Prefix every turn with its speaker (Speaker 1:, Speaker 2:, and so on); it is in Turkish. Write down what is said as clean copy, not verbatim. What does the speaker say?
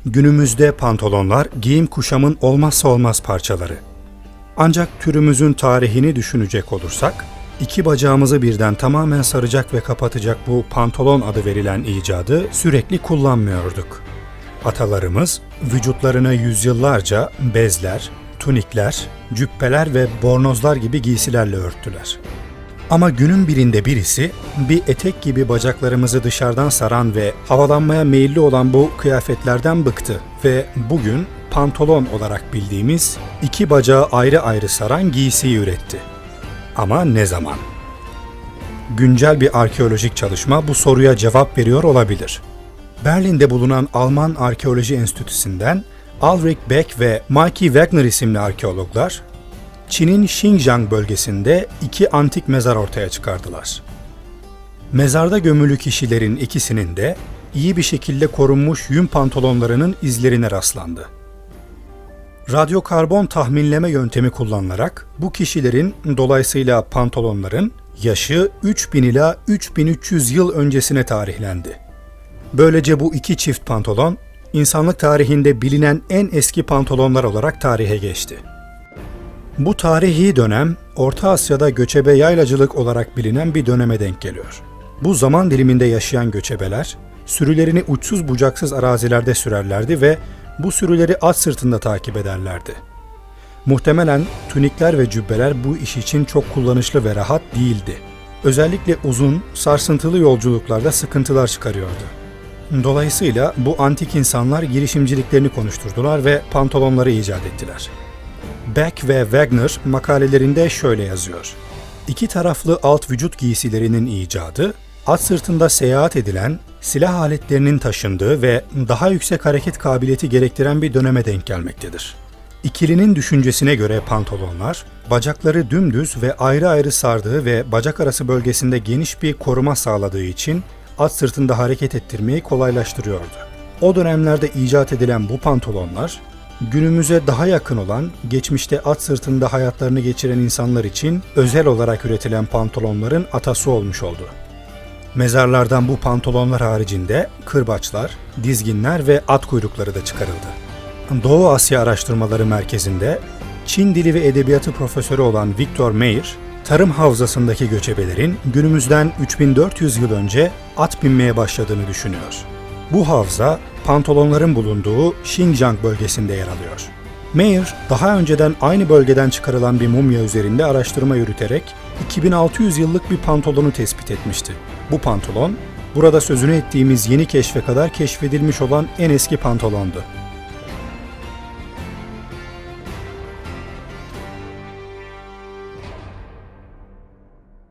Speaker 1: Günümüzde pantolonlar giyim kuşamın olmazsa olmaz parçaları. Ancak türümüzün tarihini düşünecek olursak, iki bacağımızı birden tamamen saracak ve kapatacak bu pantolon adı verilen icadı sürekli kullanmıyorduk. Atalarımız vücutlarını yüzyıllarca bezler, tunikler, cübbeler ve bornozlar gibi giysilerle örttüler. Ama günün birinde birisi bir etek gibi bacaklarımızı dışarıdan saran ve havalanmaya meyilli olan bu kıyafetlerden bıktı ve bugün pantolon olarak bildiğimiz iki bacağı ayrı ayrı saran giysiyi üretti. Ama ne zaman? Güncel bir arkeolojik çalışma bu soruya cevap veriyor olabilir. Berlin'de bulunan Alman Arkeoloji Enstitüsü'nden Ulrich Beck ve Mikey Wagner isimli arkeologlar, Çin'in Xinjiang bölgesinde iki antik mezar ortaya çıkardılar. Mezarda gömülü kişilerin ikisinin de iyi bir şekilde korunmuş yün pantolonlarının izlerine rastlandı. Radyokarbon tahminleme yöntemi kullanılarak bu kişilerin, dolayısıyla pantolonların yaşı 3000 ila 3300 yıl öncesine tarihlendi. Böylece bu iki çift pantolon, insanlık tarihinde bilinen en eski pantolonlar olarak tarihe geçti. Bu tarihi dönem, Orta Asya'da göçebe yaylacılık olarak bilinen bir döneme denk geliyor. Bu zaman diliminde yaşayan göçebeler, sürülerini uçsuz bucaksız arazilerde sürerlerdi ve bu sürüleri at sırtında takip ederlerdi. Muhtemelen tunikler ve cübbeler bu iş için çok kullanışlı ve rahat değildi. Özellikle uzun, sarsıntılı yolculuklarda sıkıntılar çıkarıyordu. Dolayısıyla bu antik insanlar girişimciliklerini konuşturdular ve pantolonları icat ettiler. Beck ve Wagner makalelerinde şöyle yazıyor. İki taraflı alt vücut giysilerinin icadı, at sırtında seyahat edilen, silah aletlerinin taşındığı ve daha yüksek hareket kabiliyeti gerektiren bir döneme denk gelmektedir. İkilinin düşüncesine göre pantolonlar, bacakları dümdüz ve ayrı ayrı sardığı ve bacak arası bölgesinde geniş bir koruma sağladığı için at sırtında hareket ettirmeyi kolaylaştırıyordu. O dönemlerde icat edilen bu pantolonlar, günümüze daha yakın olan, geçmişte at sırtında hayatlarını geçiren insanlar için özel olarak üretilen pantolonların atası olmuş oldu. Mezarlardan bu pantolonlar haricinde kırbaçlar, dizginler ve at kuyrukları da çıkarıldı. Doğu Asya Araştırmaları Merkezi'nde Çin Dili ve Edebiyatı profesörü olan Victor Meyer, tarım havzasındaki göçebelerin günümüzden 3400 yıl önce at binmeye başladığını düşünüyor. Bu havza, pantolonların bulunduğu Xinjiang bölgesinde yer alıyor. Meyer, daha önceden aynı bölgeden çıkarılan bir mumya üzerinde araştırma yürüterek 2600 yıllık bir pantolonu tespit etmişti. Bu pantolon, burada sözünü ettiğimiz yeni keşfe kadar keşfedilmiş olan en eski pantolondu.